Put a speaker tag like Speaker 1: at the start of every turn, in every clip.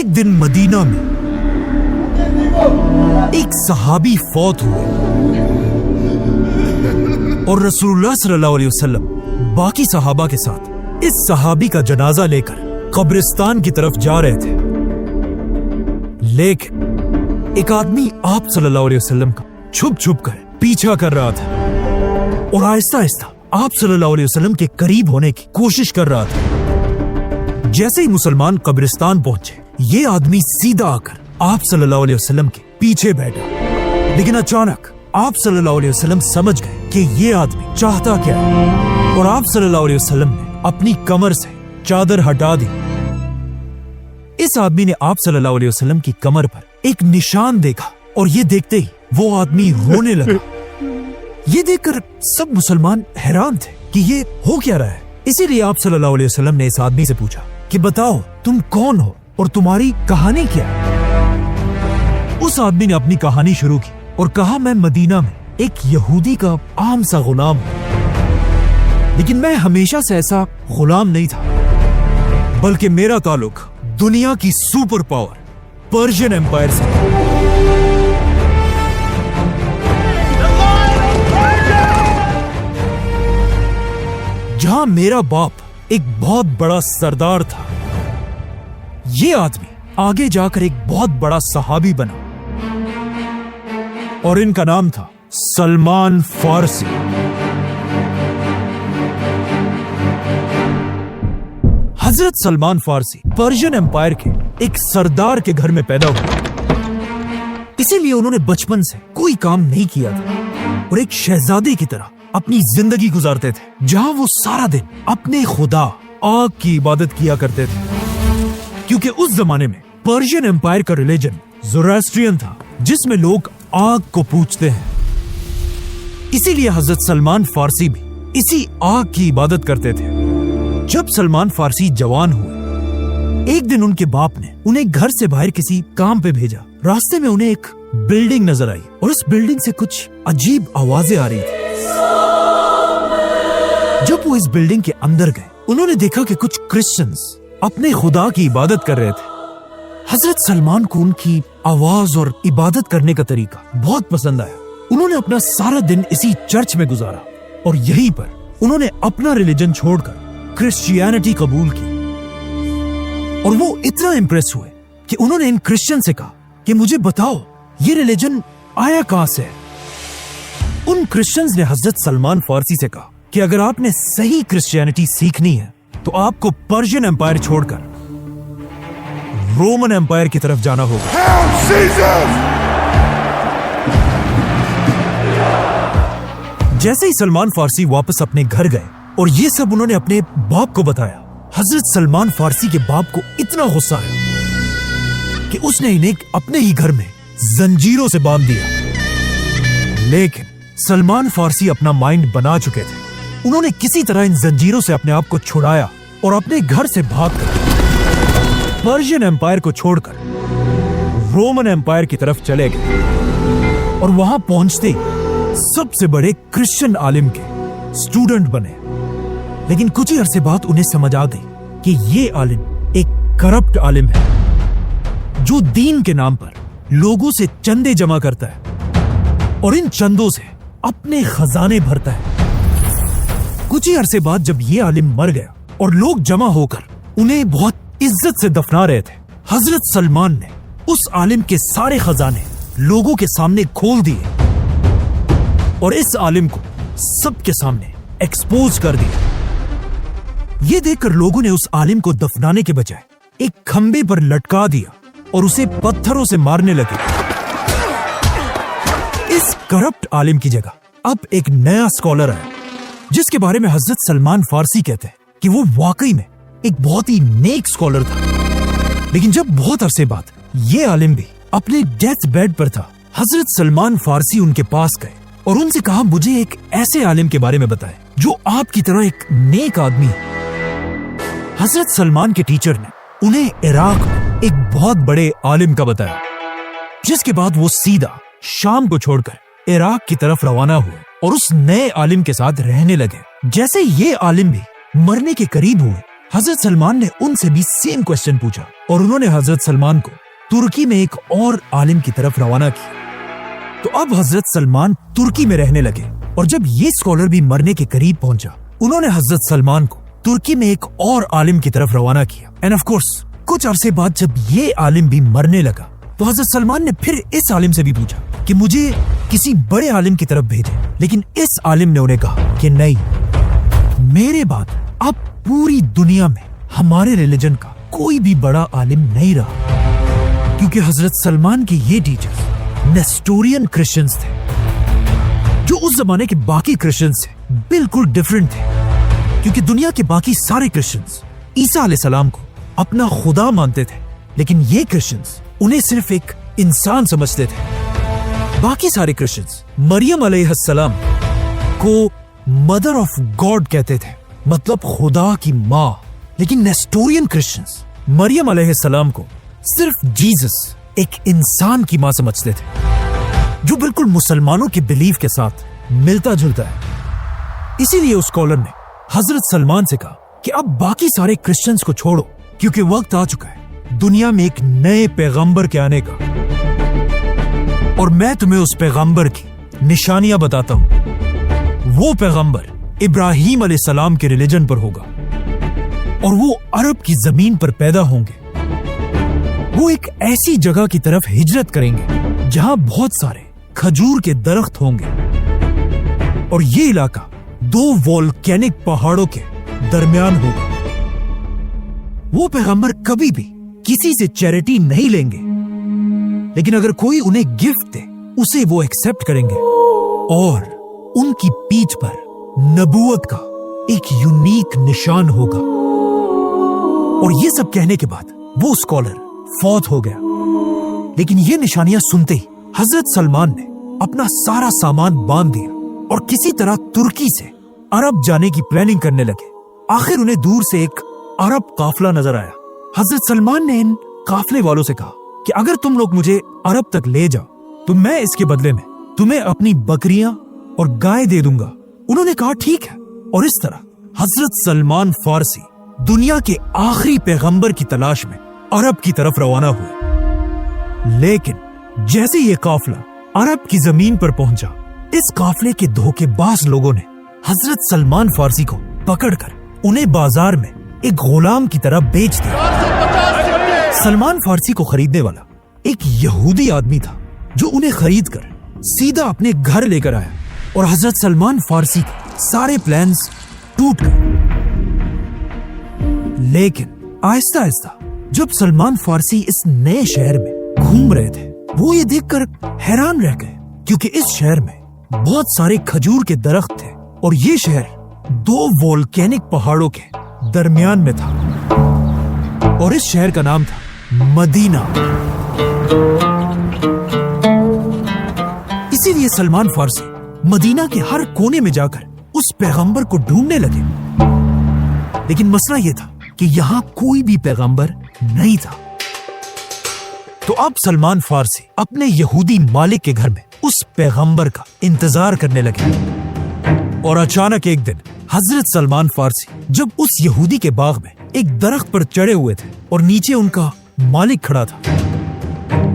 Speaker 1: एक दिन मदीना में एक सहाबी फौत हुए और रसूलुल्लाह सल्लल्लाहु अलैहि वसल्लम बाकी सहाबा के साथ इस सहाबी का जनाजा लेकर कब्रिस्तान की तरफ जा रहे थे। लेकिन एक आदमी आप सल्लल्लाहु अलैहि वसल्लम का छुप छुप कर पीछा कर रहा था और आहिस्ता आहिस्ता आप सल्लल्लाहु अलैहि वसल्लम के करीब होने की कोशिश कर रहा था। जैसे ही मुसलमान कब्रिस्तान पहुंचे, ये आदमी सीधा आकर आप सल्लल्लाहु अलैहि वसल्लम के पीछे बैठा। लेकिन अचानक आप सल्लल्लाहु अलैहि वसल्लम समझ गए कि ये आदमी चाहता क्या है और आप सल्लल्लाहु अलैहि वसल्लम ने अपनी कमर से चादर हटा दी। इस आदमी ने आप सल्लल्लाहु अलैहि वसल्लम की कमर पर एक निशान देखा और ये देखते ही वो आदमी रोने लगा। ये देखकर सब मुसलमान हैरान थे कि ये हो क्या रहा है। इसीलिए आप सल्लल्लाहु अलैहि वसल्लम ने इस आदमी से पूछा कि बताओ तुम कौन हो और तुम्हारी कहानी क्या है। उस आदमी ने अपनी कहानी शुरू की और कहा, मैं मदीना में एक यहूदी का आम सा गुलाम हूं, लेकिन मैं हमेशा से ऐसा गुलाम नहीं था, बल्कि मेरा ताल्लुक दुनिया की सुपर पावर पर्शियन एम्पायर से। जहां मेरा बाप एक बहुत बड़ा सरदार था। ये आदमी आगे जाकर एक बहुत बड़ा सहाबी बना और इनका नाम था सलमान फारसी। हजरत सलमान फारसी पर्शियन एम्पायर के एक सरदार के घर में पैदा हुए, इसीलिए उन्होंने बचपन से कोई काम नहीं किया था और एक शहजादे की तरह अपनी जिंदगी गुजारते थे, जहां वो सारा दिन अपने खुदा आग की इबादत किया करते थे। क्योंकि उस जमाने में पर्शियन एम्पायर का रिलीजन ज़ोरास्ट्रियन था, जिसमें लोग आग को पूजते हैं। इसीलिए हजरत सलमान फारसी भी इसी आग की इबादत करते थे। जब सलमान फारसी जवान हुए, एक दिन उनके बाप ने उन्हें घर से बाहर किसी काम पे भेजा। रास्ते में उन्हें एक बिल्डिंग नजर आई और उस बिल्डिंग से कुछ अजीब आवाजें आ रही थी। जब वो इस बिल्डिंग के अंदर गए, उन्होंने देखा कि कुछ क्रिश्चियंस अपने खुदा की इबादत कर रहे थे। हजरत सलमान को उनकी आवाज और इबादत करने का तरीका बहुत पसंद आया। उन्होंने अपना सारा दिन इसी चर्च में गुजारा और यहीं पर उन्होंने अपना रिलीजन छोड़कर क्रिश्चियनिटी कबूल की। और वो इतना इम्प्रेस हुए कि उन्होंने इन क्रिश्चियन से कहा कि मुझे बताओ ये रिलीजन आया कहां से है। उन क्रिश्चियंस ने हजरत सलमान फारसी से कहा कि अगर आपने सही क्रिश्चियनिटी सीखनी है तो आपको पर्शियन एम्पायर छोड़कर रोमन एम्पायर की तरफ जाना होगा। जैसे ही सलमान फारसी वापस अपने घर गए और ये सब उन्होंने अपने बाप को बताया, हजरत सलमान फारसी के बाप को इतना गुस्सा आया कि उसने इन्हें अपने ही घर में जंजीरों से बांध दिया। लेकिन सलमान फारसी अपना माइंड बना चुके थे। उन्होंने किसी तरह इन जंजीरों से अपने आप को छुड़ाया और अपने घर से भागकर पर्शियन एम्पायर को छोड़कर रोमन एम्पायर की तरफ चले गए और वहां पहुंचते ही सबसे बड़े क्रिश्चियन आलिम के स्टूडेंट बने। लेकिन कुछ ही अरसे बाद उन्हें समझ आ गई कि ये आलिम एक करप्ट आलिम है, जो दीन के नाम पर लोगों से चंदे जमा करता है और इन चंदों से अपने खजाने भरता है। कुछ ही अरसे बाद जब ये आलिम मर गया और लोग जमा होकर उन्हें बहुत इज्जत से दफना रहे थे, हजरत सलमान ने उस आलिम के सारे खजाने लोगों के सामने खोल दिए और इस आलिम को सबके सामने एक्सपोज कर दिया। ये देखकर लोगों ने उस आलिम को दफनाने के बजाय एक खंबे पर लटका दिया और उसे पत्थरों से मारने लगे। इस करप्ट आलिम की जगह अब एक नया स्कॉलर आया, जिसके बारे में हजरत सलमान फारसी कहते हैं कि वो वाकई में एक बहुत ही नेक स्कॉलर था। लेकिन जब बहुत अरसे बाद ये आलिम भी अपने डेथ बेड पर था, हजरत सलमान फारसी उनके पास गए और उनसे कहा, मुझे एक ऐसे आलिम के बारे में बताएं जो आपकी तरह एक नेक आदमी है। हजरत सलमान के टीचर ने उन्हें इराक में एक बहुत बड़े आलिम का बताया, जिसके बाद वो सीधा शाम को छोड़कर इराक की तरफ रवाना हुए और उस नए आलिम के साथ रहने लगे। जैसे ये आलिम भी मरने के करीब हुए हजरत सलमान ने उनसे भी सेम क्वेश्चन पूछा और उन्होंने हजरत सलमान को तुर्की में एक और आलिम की तरफ रवाना किया। तो अब हजरत सलमान तुर्की में रहने लगे और जब ये स्कॉलर भी मरने के करीब पहुंचा, उन्होंने हजरत सलमान को तुर्की में एक और आलिम की तरफ रवाना किया। एंड ऑफ कोर्स कुछ अरसे बाद जब ये आलिम भी मरने लगा तो हजरत सलमान ने फिर इस आलिम से भी पूछा कि मुझे किसी बड़े आलिम की तरफ भेजें, लेकिन इस आलिम ने उन्हें कहा कि नहीं, मेरे बाद अब पूरी दुनिया में हमारे रिलीजन का कोई भी बड़ा आलिम नहीं रहा, क्योंकि हजरत सलमान के ये टीचर्स नेस्टोरियन क्रिश्चियंस थे जो उस जमाने के बाकी क्रिश्चियंस से बिल्कुल डिफरेंट थे, क्योंकि दुनिया के बाकी सारे क्रिश्चियंस ईसा अलैहिस्सलाम को अपना खुदा मानते थे, लेकिन ये क्रिश्चियंस उन्हें सिर्फ एक इंसान समझते थे। बाकी सारे क्रिश्चियंस मरियम अलैहिस्सलाम को मदर ऑफ गॉड कहते थे, मतलब खुदा की माँ, लेकिन नेस्टोरियन क्रिश्चियंस मरियम अलैहिस्सलाम को सिर्फ जीसस, एक इंसान की माँ समझते थे, जो बिल्कुल मुसलमानों के बिलीफ के साथ मिलता जुलता है। इसीलिए उस स्कॉलर ने हजरत सलमान से कहा कि अब बाकी सारे क्रिश्चियंस को छोड़ो, क्योंकि वक्त आ चुका है दुनिया में एक नए पैगंबर के आने का, और मैं तुम्हें उस पैगंबर की निशानियां बताता हूं। वो पैगंबर इब्राहिम अलैहिस्सलाम के रिलीजन पर होगा और वो अरब की जमीन पर पैदा होंगे। वो एक ऐसी जगह की तरफ हिजरत करेंगे जहां बहुत सारे खजूर के दरख्त होंगे, और ये इलाका 2 वोल्केनिक पहाड़ों के दरमियान होगा। वो पैगंबर कभी भी किसी से चैरिटी नहीं लेंगे, लेकिन अगर कोई उन्हें गिफ्ट दे उसे वो एक्सेप्ट करेंगे, और उनकी पीठ पर नबूवत का एक यूनिक निशान होगा। और ये सब कहने के बाद वो स्कॉलर फौत हो गया। लेकिन ये निशानियां सुनते ही हजरत सलमान ने अपना सारा सामान बांध दिया और किसी तरह तुर्की से अरब जाने की प्लानिंग करने लगे। आखिर उन्हें दूर से एक अरब काफिला नजर आया। हजरत सलमान ने इन काफिले वालों से कहा कि अगर तुम लोग मुझे अरब तक ले जाओ तो मैं इसके बदले में तुम्हें अपनी बकरियां और गाय दे दूंगा। उन्होंने कहा ठीक है, और इस तरह हजरत सलमान फारसी दुनिया के आखिरी पैगंबर की तलाश में अरब की तरफ रवाना हुए। लेकिन जैसे ये काफिला अरब की जमीन पर पहुंचा, इस काफिले के धोखेबाज लोगों ने हजरत सलमान फारसी को पकड़कर उन्हें बाजार में एक गुलाम की तरह बेच दिया। सलमान फारसी को खरीदने वाला एक यहूदी आदमी था जो उन्हें खरीद कर सीधा अपने घर लेकर आया, और हजरत सलमान फारसी के सारे प्लान्स टूट गए। लेकिन आहिस्ता आहिस्ता जब सलमान फारसी इस नए शहर में घूम रहे थे, वो ये देखकर हैरान रह गए, क्योंकि इस शहर में बहुत सारे खजूर के दरख्त थे और ये शहर 2 वोल्केनिक पहाड़ों के दरमियान में था, और इस शहर का नाम था मदीना। इसीलिए सलमान फारसी मदीना के हर कोने में जाकर उस पैगंबर को ढूंढने लगे। लेकिन मसला यह था कि यहाँ कोई भी पैगंबर नहीं था। तो अब सलमान फारसी अपने यहूदी मालिक के घर में उस पैगंबर का इंतजार करने लगे, और अचानक एक दिन हजरत सलमान फारसी जब उस यहूदी के बाग में एक दरख्त पर चढ़े हुए थे और नीचे उनका मालिक खड़ा था,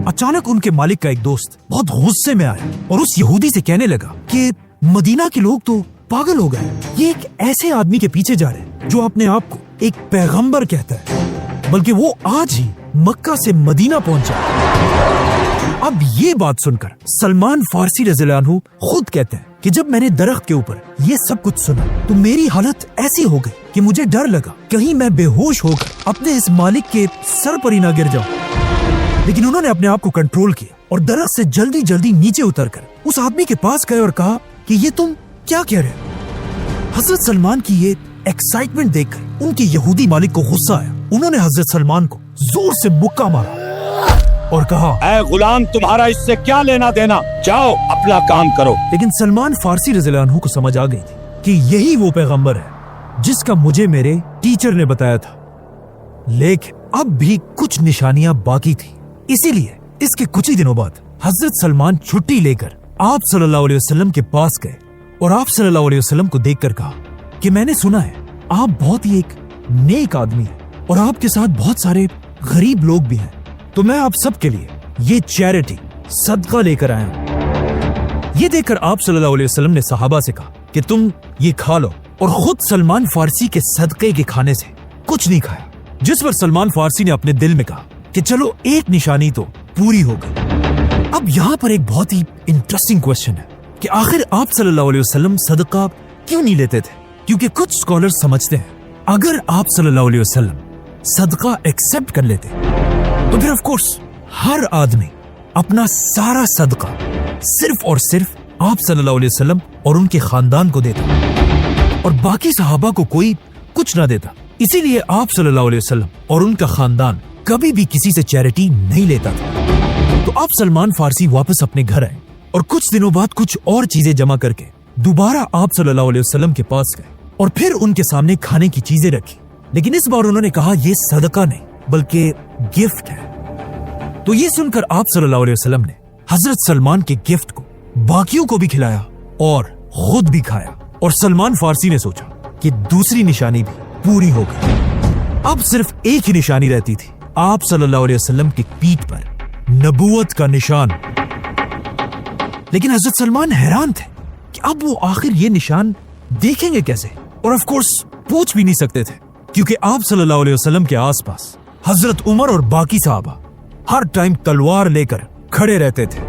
Speaker 1: अचानक उनके मालिक का एक दोस्त बहुत गुस्से में आया और उस यहूदी से कहने लगा कि मदीना के लोग तो पागल हो गए, ये एक ऐसे आदमी के पीछे जा रहे हैं जो अपने आप को एक पैगंबर कहता है, बल्कि वो आज ही मक्का से मदीना पहुंचा। अब ये बात सुनकर सलमान फारसी रज़ियल्लाहु अन्हु खुद कहते हैं कि जब मैंने दरख्त के ऊपर ये सब कुछ सुना तो मेरी हालत ऐसी हो गई कि मुझे डर लगा कहीं मैं बेहोश होकर अपने इस मालिक के सर पर ही ना गिर जाऊं। लेकिन उन्होंने अपने आप को कंट्रोल किया और दरख्त से जल्दी जल्दी नीचे उतरकर उस आदमी के पास गए और कहा कि ये तुम क्या कह रहे हो। हजरत सलमान की ये एक्साइटमेंट देखकर उनके यहूदी मालिक को गुस्सा आया। उन्होंने हजरत सलमान को जोर से मुक्का मारा और कहा,
Speaker 2: ऐ गुलाम, तुम्हारा इससे क्या लेना देना, जाओ अपना काम करो।
Speaker 1: लेकिन सलमान फारसी रज़ियल्लाहु अन्हु को समझ आ गई थी कि यही वो पैगंबर है जिसका मुझे मेरे टीचर ने बताया था। लेकिन अब भी कुछ निशानियां बाकी थी। इसीलिए इसके कुछ ही दिनों बाद हजरत सलमान छुट्टी लेकर आप सल्लल्लाहु अलैहि वसल्लम के पास गए और आप सल्लल्लाहु अलैहि वसल्लम को देखकर कहा कि मैंने सुना है आप बहुत ही एक नेक आदमी है और आपके साथ बहुत सारे गरीब लोग भी हैं, तो मैं आप सबके लिए ये चैरिटी सदका लेकर आया हूं। ये देखकर आप सल्लल्लाहु अलैहि वसल्लम ने सहाबा से कहा कि तुम ये खा लो, और खुद सलमान फारसी के सदके के खाने से कुछ नहीं खाया। जिस पर सलमान फारसी ने अपने दिल में कहा कि चलो एक निशानी तो पूरी हो गई। अब यहाँ पर एक बहुत ही इंटरेस्टिंग क्वेश्चन है कि आखिर आप सल्लल्लाहु अलैहि वसल्लम सदका क्यों नहीं लेते थे? क्योंकि कुछ स्कॉलर्स समझते हैं अगर आप सल्लल्लाहु अलैहि वसल्लम सदका एक्सेप्ट कर लेते तो फिर ऑफ कोर्स हर आदमी अपना सारा सदका सिर्फ और सिर्फ आप सल्लल्लाहु अलैहि वसल्लम और उनके खानदान को देता और बाकी सहाबा को कोई कुछ ना देता। इसीलिए आप सल्लल्लाहु अलैहि वसल्लम और उनका खानदान कभी भी किसी से चैरिटी नहीं लेता था। तो आप सलमान फारसी वापस अपने घर आए और कुछ दिनों बाद कुछ और चीजें जमा करके दोबारा आप सल्लल्लाहु अलैहि वसल्लम के पास गए और फिर उनके सामने खाने की चीजें रखी, लेकिन इस बार उन्होंने कहा यह सदका नहीं बल्कि गिफ्ट है। तो ये सुनकर आप सल्लल्लाहु अलैहि वसल्लम ने हजरत सलमान के गिफ्ट को बाकियों को भी खिलाया और खुद भी खाया, और सलमान फारसी ने सोचा कि दूसरी निशानी भी पूरी हो गई। अब सिर्फ एक ही निशानी रहती थी, आप सल्लल्लाहु अलैहि वसल्लम की पीठ पर नबूवत का निशान। लेकिन हजरत सलमान हैरान थे कि अब वो आखिर ये निशान देखेंगे कैसे, और ऑफ कोर्स पूछ भी नहीं सकते थे क्योंकि आप सल्लल्लाहु अलैहि वसल्लम के आसपास हजरत उमर और बाकी साहबा हर टाइम तलवार लेकर खड़े रहते थे।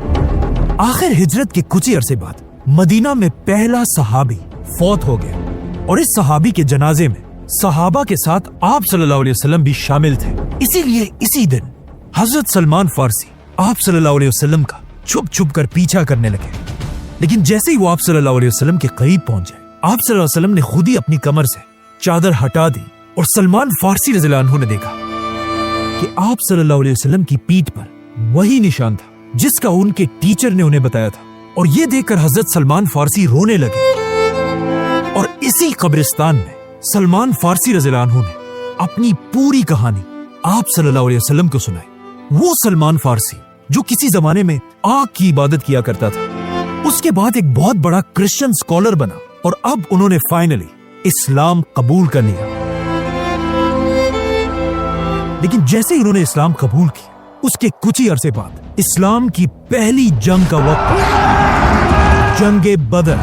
Speaker 1: आखिर हिजरत के कुछ ही अरसे बाद मदीना में पहला सहाबी फौत हो गया और इस सहाबी के जनाजे में सहाबा के साथ आप सल्लल्लाहु अलैहि वसल्लम भी शामिल थे। इसीलिए इसी दिन हजरत सलमान फारसी आप सल्लल्लाहु अलैहि वसल्लम का छुप छुप कर पीछा करने लगे। लेकिन जैसे ही वो आप सल्लल्लाहु अलैहि वसल्लम के करीब पहुंचे, आप सल्लल्लाहु अलैहि वसल्लम ने खुद ही अपनी कमर से चादर हटा दी और सलमान फारसी रज़ियल्लाहु अन्हु ने देखा कि आप सल्लल्लाहु अलैहि वसल्लम की पीठ पर वही निशान था जिसका उनके टीचर ने उन्हें बताया था। और ये देखकर हजरत सलमान फारसी रोने लगे और इसी कब्रिस्तान में सलमान फारसी रज़ियल्लाहु अन्हु ने अपनी पूरी कहानी आप सल्लल्लाहु अलैहि वसल्लम को सुनाई। वो सलमान फारसी जो किसी जमाने में आग की इबादत किया करता था, उसके बाद एक बहुत बड़ा क्रिश्चियन स्कॉलर बना और अब उन्होंने फाइनली इस्लाम कबूल कर लिया। लेकिन जैसे ही उन्होंने इस्लाम कबूल किया, उसके कुछ ही अरसे बाद इस्लाम की पहली जंग का वक्त, जंगे बदर।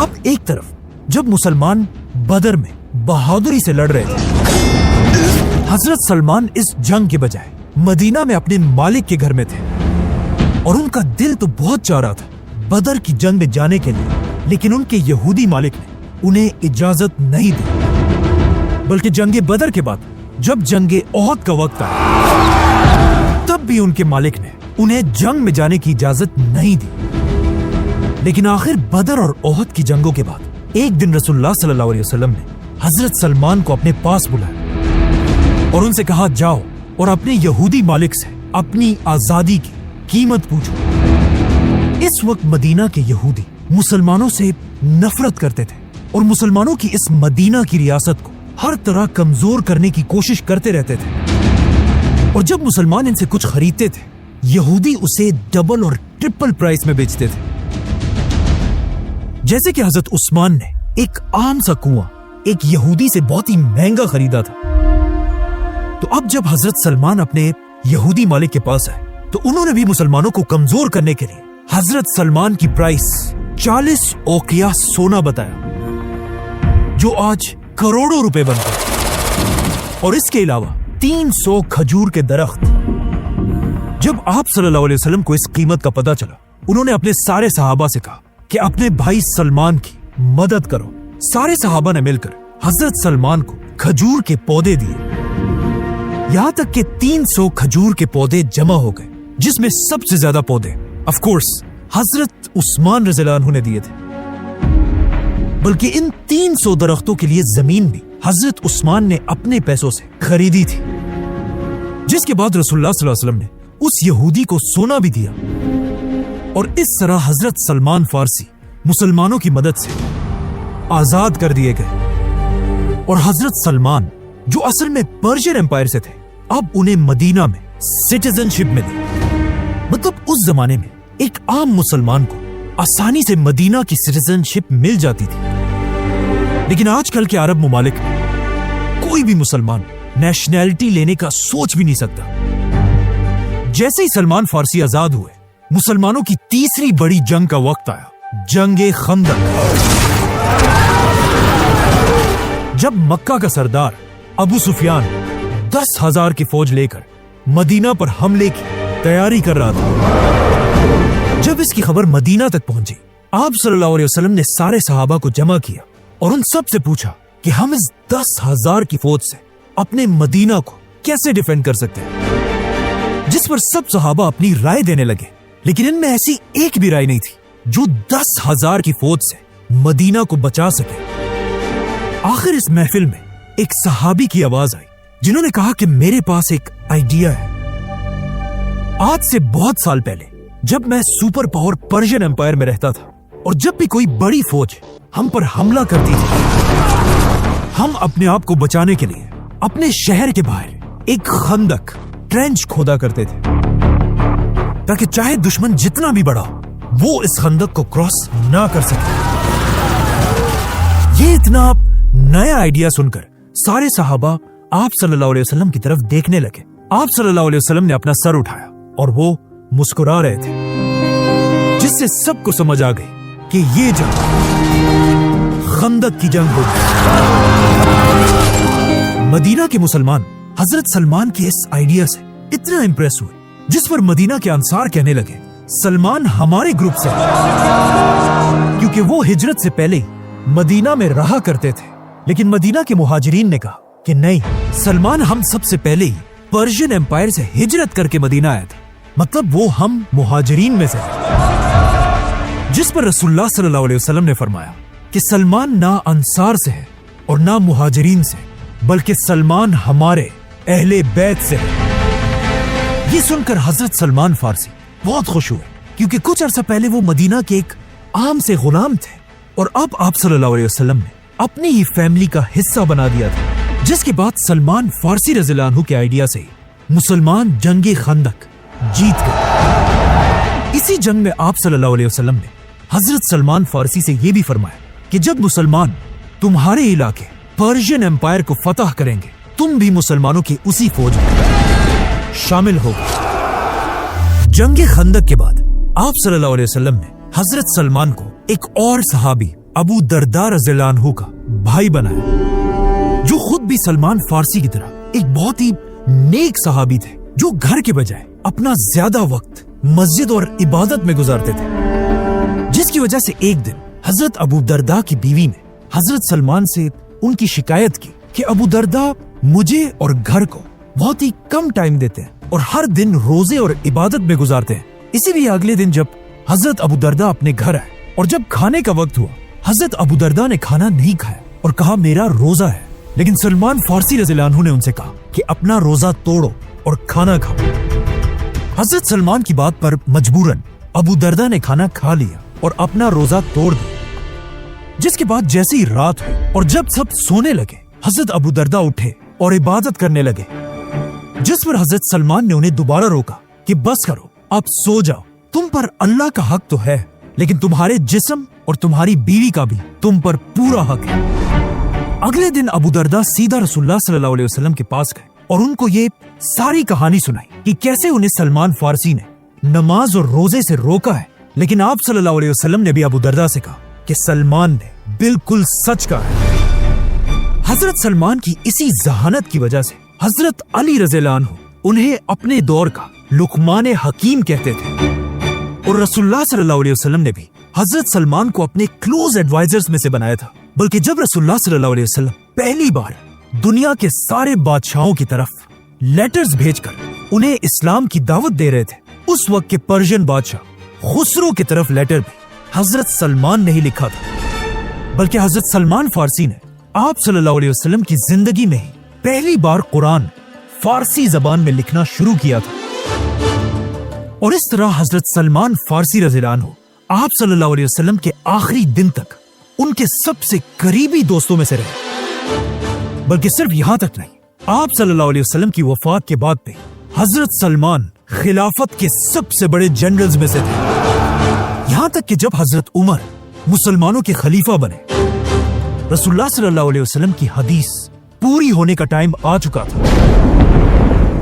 Speaker 1: अब एक तरफ जब मुसलमान बदर में बहादुरी से लड़ रहे थे, हजरत सलमान इस जंग के बजाय मदीना में अपने मालिक के घर में थे और उनका दिल तो बहुत चाह रहा था बदर की जंग में जाने के लिए, लेकिन उनके यहूदी मालिक ने उन्हें इजाजत नहीं दी। बल्कि जंगे बदर के बाद जब जंगे ओहद का वक्त आया, तब भी उनके मालिक ने उन्हें जंग में जाने की इजाजत नहीं दी। लेकिन आखिर बदर और ओहद की जंगों के बाद एक दिन रसूलुल्लाह सल्लल्लाहु अलैहि वसल्लम ने हजरत सलमान को अपने पास बुलाया और उनसे कहा, जाओ और अपने यहूदी मालिक से अपनी आजादी की कीमत पूछो। इस वक्त मदीना के यहूदी मुसलमानों से नफरत करते थे और मुसलमानों की इस मदीना की रियासत को हर तरह कमजोर करने की कोशिश करते रहते थे। और जब मुसलमान इनसे कुछ खरीदते थे, यहूदी उसे डबल और ट्रिपल प्राइस में बेचते थे। जैसे कि हजरत उस्मान ने एक आम सा कुआं एक यहूदी से बहुत ही महंगा खरीदा था, तो अब जब हजरत सलमान अपने यहूदी मालिक के पास आए तो उन्होंने भी मुसलमानों को कमजोर करने के लिए हजरत सलमान की प्राइस 40 ओकिया सोना बताया, जो आज करोड़ों रुपए बनते हैं, और इसके अलावा 300 खजूर के दरख्त। जब आप सल्लल्लाहु अलैहि वसल्लम को इस कीमत का पता चला, उन्होंने अपने सारे सहाबा से कहा कि अपने भाई सलमान की मदद करो। सारे सहाबा ने मिलकर हजरत सलमान को खजूर के पौधे दिए, यहां तक कि 300 खजूर के पौधे जमा हो गए, जिसमें सबसे ज्यादा पौधे ऑफ कोर्स हजरत उस्मान रज़ियल्लाहु अन्हु ने दिए थे। बल्कि इन 300 दरख्तों के लिए जमीन भी हजरत उस्मान ने अपने पैसों से खरीदी थी, जिसके बाद रसूलुल्लाह सल्लल्लाहु अलैहि वसल्लम ने उस यहूदी को सोना भी दिया। और इस तरह हजरत सलमान फारसी मुसलमानों की मदद से आजाद कर दिए गए और हजरत सलमान, जो असल में पर्शियन एम्पायर से थे, अब उन्हें मदीना में सिटीजनशिप मिली। मतलब उस जमाने में एक आम मुसलमान को आसानी से मदीना की सिटीजनशिप मिल जाती थी। لیکن آج کل کے عرب ممالک میں کوئی بھی مسلمان نیشنلٹی لینے کا سوچ بھی نہیں سکتا۔ جیسے ہی سلمان فارسی آزاد ہوئے، مسلمانوں کی تیسری بڑی جنگ کا وقت آیا، جنگ خندق۔ جب مکہ کا سردار ابو سفیان 10,000 کی فوج لے کر مدینہ پر حملے کی تیاری کر رہا تھا، جب اس کی خبر مدینہ تک پہنچی، آپ صلی اللہ علیہ وسلم نے سارے صحابہ کو جمع کیا اور ان سب سے پوچھا کہ ہم اس 10,000 کی فوج سے اپنے مدینہ کو کیسے ڈیفینڈ کر سکتے ہیں، جس پر سب صحابہ اپنی رائے دینے لگے، لیکن ان میں ایسی ایک بھی رائے نہیں تھی جو 10,000 کی فوج سے مدینہ کو بچا سکے۔ آخر اس محفل میں ایک صحابی کی آواز آئی جنہوں نے کہا کہ میرے پاس ایک آئیڈیا ہے۔ آج سے بہت سال پہلے جب میں سپر پاور پرشین امپائر میں رہتا تھا اور جب بھی کوئی بڑی فوج ہم پر حملہ کرتی تھی، ہم اپنے آپ کو بچانے کے لیے اپنے شہر کے باہر ایک خندق ٹرینچ کھودا کرتے تھے تاکہ چاہے دشمن جتنا بھی بڑا ہو وہ اس خندق کو کراس نہ کر سکے۔ یہ اتنا نیا آئیڈیا سن کر سارے صحابہ آپ صلی اللہ علیہ وسلم کی طرف دیکھنے لگے۔ آپ صلی اللہ علیہ وسلم نے اپنا سر اٹھایا اور وہ مسکرا رہے تھے، جس سے سب کو سمجھ آ گئی کہ یہ جنگ خندق کی جنگ ہوگی۔ مدینہ کے مسلمان حضرت سلمان کے اس آئیڈیا سے اتنا امپریس ہوئے، جس پر مدینہ کے انصار کہنے لگے سلمان ہمارے گروپ سے، کیونکہ وہ ہجرت سے پہلے مدینہ میں رہا کرتے تھے۔ لیکن مدینہ کے مہاجرین نے کہا کہ نہیں، سلمان ہم سب سے پہلے ہی پرشین امپائر سے ہجرت کر کے مدینہ آیا تھا، مطلب وہ ہم مہاجرین میں سے ہیں۔ جس پر رسول اللہ صلی اللہ علیہ وسلم نے فرمایا کہ سلمان نہ انصار سے ہے اور نہ مہاجرین سے، بلکہ سلمان ہمارے اہل بیت سے ہے۔ یہ سن کر حضرت سلمان فارسی بہت خوش ہوئے، کیونکہ کچھ عرصہ پہلے وہ مدینہ کے ایک عام سے غلام تھے اور اب آپ صلی اللہ علیہ وسلم نے اپنی ہی فیملی کا حصہ بنا دیا تھا۔ جس کے بعد سلمان فارسی رضی اللہ عنہ کے آئیڈیا سے مسلمان جنگ خندق جیت گئے۔ اسی جنگ میں آپ صلی اللہ علیہ وسلم نے حضرت سلمان فارسی سے یہ بھی فرمایا کہ جب مسلمان تمہارے علاقے پرشین امپائر کو فتح کریں گے، تم بھی مسلمانوں کی اسی فوج میں شامل ہو گئے۔ جنگ خندق کے بعد آپ صلی اللہ علیہ وسلم نے حضرت سلمان کو ایک اور صحابی ابو درداء رضی اللہ عنہ کا بھائی بنایا، جو خود بھی سلمان فارسی کی طرح ایک بہت ہی نیک صحابی تھے، جو گھر کے بجائے اپنا زیادہ وقت مسجد اور عبادت میں گزارتے تھے، جس کی وجہ سے ایک دن حضرت ابو درداء کی بیوی نے حضرت سلمان سے ان کی شکایت کی کہ ابو درداء مجھے اور گھر کو بہت ہی کم ٹائم دیتے ہیں اور ہر دن روزے اور عبادت میں گزارتے ہیں۔ اسی لیے اگلے دن جب حضرت ابو درداء اپنے گھر آئے اور جب کھانے کا وقت ہوا، حضرت ابو درداء نے کھانا نہیں کھایا اور کہا میرا روزہ ہے، لیکن سلمان فارسی رضی اللہ عنہ نے ان سے کہا کہ اپنا روزہ توڑو اور کھانا کھاؤ۔ حضرت سلمان کی بات پر مجبوراً ابو درداء نے کھانا کھا لیا اور اپنا روزہ توڑ دیا۔ جس کے بعد جیسے ہی رات ہوئی اور جب سب سونے لگے، حضرت ابو درداء اٹھے اور عبادت کرنے لگے، جس پر حضرت سلمان نے انہیں دوبارہ روکا کہ بس کرو، آپ سو جاؤ، تم پر اللہ کا حق تو ہے، لیکن تمہارے جسم اور تمہاری بیوی کا بھی تم پر پورا حق ہے۔ اگلے دن ابو درداء سیدھا رسول اللہ صلی اللہ علیہ وسلم کے پاس گئے اور ان کو یہ ساری کہانی سنائی کہ کیسے انہیں سلمان فارسی نے نماز اور روزے سے روکا ہے، لیکن آپ صلی اللہ علیہ وسلم نے بھی ابو درداء سے کہا کہ سلمان نے بالکل سچ کہا ہے۔ حضرت سلمان کی اسی ذہانت کی وجہ سے حضرت علی رضی اللہ عنہ انہیں اپنے دور کا لقمان حکیم کہتے تھے، اور رسول اللہ صلی اللہ علیہ وسلم نے بھی حضرت سلمان کو اپنے کلوز ایڈوائزرز میں سے بنایا تھا۔ بلکہ جب رسول اللہ صلی اللہ علیہ وسلم پہلی بار دنیا کے سارے بادشاہوں کی طرف لیٹرز بھیج کر انہیں اسلام کی دعوت دے رہے تھے، اس وقت کے پرشین بادشاہ خسرو کی طرف لیٹر بھی حضرت سلمان نے ہی لکھا تھا، بلکہ حضرت سلمان فارسی نے آپ صلی اللہ علیہ وسلم کی زندگی میں ہی پہلی بار قرآن فارسی زبان میں لکھنا شروع کیا تھا۔ اور اس طرح حضرت سلمان فارسی رضی اللہ عنہ آپ صلی اللہ علیہ وسلم کے آخری دن تک ان کے سب سے قریبی دوستوں میں سے رہے۔ بلکہ صرف یہاں تک نہیں، آپ صلی اللہ علیہ وسلم کی وفات کے بعد بھی حضرت سلمان خلافت کے سب سے بڑے جنرلز میں سے تھے، یہاں تک کہ جب حضرت عمر مسلمانوں کے خلیفہ بنے रसूलुल्लाह सल्लल्लाहु अलैहि वसल्लम की हदीस पूरी होने का टाइम आ चुका था,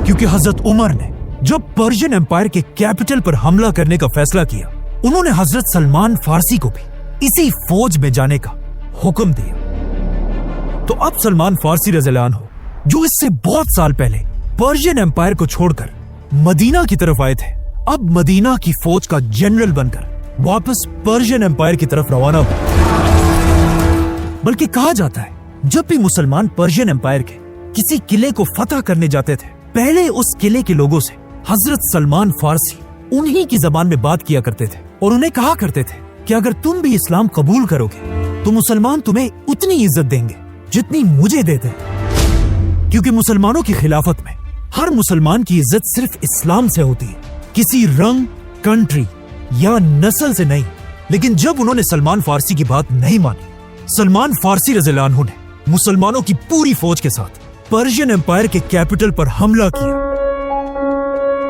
Speaker 1: क्योंकि हजरत उमर ने जब पर्शियन एम्पायर के कैपिटल पर हमला करने का फैसला किया, उन्होंने हजरत सलमान फारसी को भी इसी फौज में जाने का हुक्म दिया। तो अब सलमान फारसी रज़ियल्लाहु अन्हु, जो इससे बहुत साल पहले पर्शियन एम्पायर को छोड़कर मदीना की तरफ आए थे, अब मदीना की फौज का जनरल बनकर वापस पर्शियन एम्पायर की तरफ रवाना हुए। बल्कि कहा जाता है, जब भी मुसलमान पर्शियन एम्पायर के किसी किले को फतह करने जाते थे, पहले उस किले के लोगों से हजरत सलमान फारसी उन्हीं की जबान में बात किया करते थे और उन्हें कहा करते थे कि अगर तुम भी इस्लाम कबूल करोगे तो मुसलमान तुम्हें उतनी इज्जत देंगे जितनी मुझे देते हैं, क्योंकि मुसलमानों की खिलाफत में हर मुसलमान की इज्जत सिर्फ इस्लाम से होती है, किसी रंग, कंट्री या नस्ल से नहीं। लेकिन जब उन्होंने सलमान फारसी की बात नहीं मानी, सलमान फारसी रज़ियल्लाहु अन्हु ने मुसलमानों की पूरी फौज के साथ पर्शियन एम्पायर के कैपिटल पर हमला किया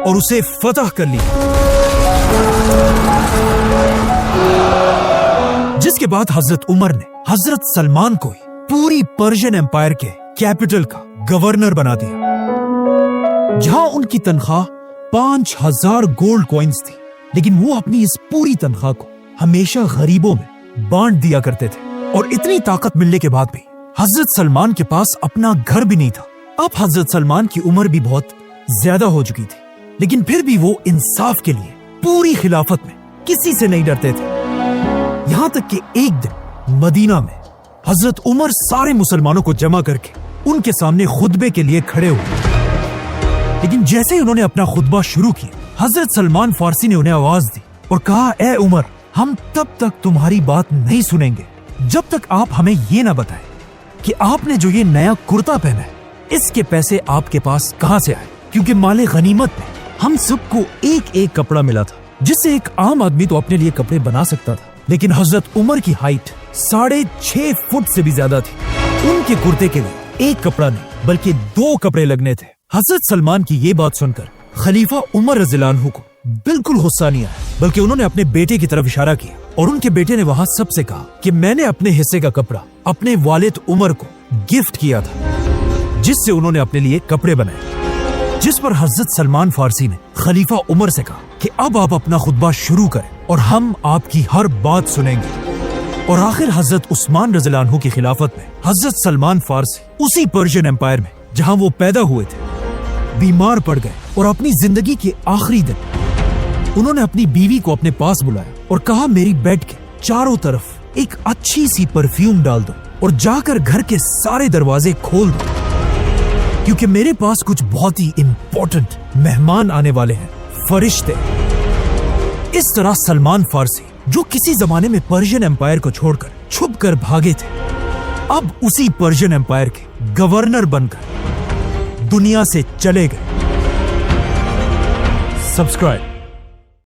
Speaker 1: और उसे फतह कर लिया, जिसके बाद हजरत उमर ने हजरत सलमान को ही पूरी पर्शियन एम्पायर के कैपिटल का गवर्नर बना दिया, जहां उनकी तनख्वाह 5000 गोल्ड कॉइन्स थी। लेकिन वो अपनी इस पूरी तनख्वाह को हमेशा गरीबों में बांट दिया करते थे। और इतनी ताकत मिलने के बाद भी हजरत सलमान के पास अपना घर भी नहीं था। अब हजरत सलमान की उम्र भी बहुत ज्यादा हो चुकी थी, लेकिन फिर भी वो इंसाफ के लिए पूरी खिलाफत में किसी से नहीं डरते थे। यहाँ तक कि एक दिन मदीना में हजरत उमर सारे मुसलमानों को जमा करके उनके सामने खुतबे के लिए खड़े हुए। लेकिन जैसे ही उन्होंने अपना खुतबा शुरू किया, हजरत सलमान फारसी ने उन्हें आवाज दी और कहा, ए उमर, हम तब तक तुम्हारी बात नहीं सुनेंगे जब तक आप हमें ये ना बताएं कि आपने जो ये नया कुर्ता पहना है, इसके पैसे आपके पास कहां से आए, क्योंकि माले गनीमत में हम सबको एक एक कपड़ा मिला था, जिससे एक आम आदमी तो अपने लिए कपड़े बना सकता था। लेकिन हजरत उमर की हाइट 6.5 फुट से भी ज्यादा थी। उनके कुर्ते के लिए एक कपड़ा नहीं बल्कि 2 कपड़े लगने थे। हजरत सलमान की ये बात सुनकर खलीफा उमर रज़ियल्लाहु अन्हु को बिल्कुल गुस्सा नहीं आया, बल्कि उन्होंने अपने बेटे की तरफ इशारा किया और उनके बेटे ने वहां सबसे कहा कि मैंने अपने हिस्से का कपड़ा अपने वालिद उमर को गिफ्ट किया था, जिससे उन्होंने अपने लिए कपड़े बनाए। जिस पर हजरत सलमान फारसी ने खलीफा उमर से कहा कि अब आप अपना खुतबा शुरू करें और हम आपकी हर बात सुनेंगे। और आखिर हजरत उस्मान रज़ियल्लाहु अन्हु की खिलाफत में हजरत सलमान फारसी उसी पर्शियन एम्पायर में जहां वो पैदा हुए थे बीमार पड़ गए और अपनी जिंदगी के आखिरी दिन उन्होंने अपनी बीवी को अपने पास बुलाया और कहा, मेरी बेड के चारों तरफ एक अच्छी सी परफ्यूम डाल दो और जाकर घर के सारे दरवाजे खोल दो, क्योंकि मेरे पास कुछ बहुत ही इंपॉर्टेंट मेहमान आने वाले हैं, फरिश्ते। इस तरह सलमान फारसी, जो किसी जमाने में पर्शियन एम्पायर को छोड़कर छुप कर भागे थे, अब उसी पर्शियन एम्पायर के गवर्नर बनकर दुनिया से चले गए। सब्सक्राइब।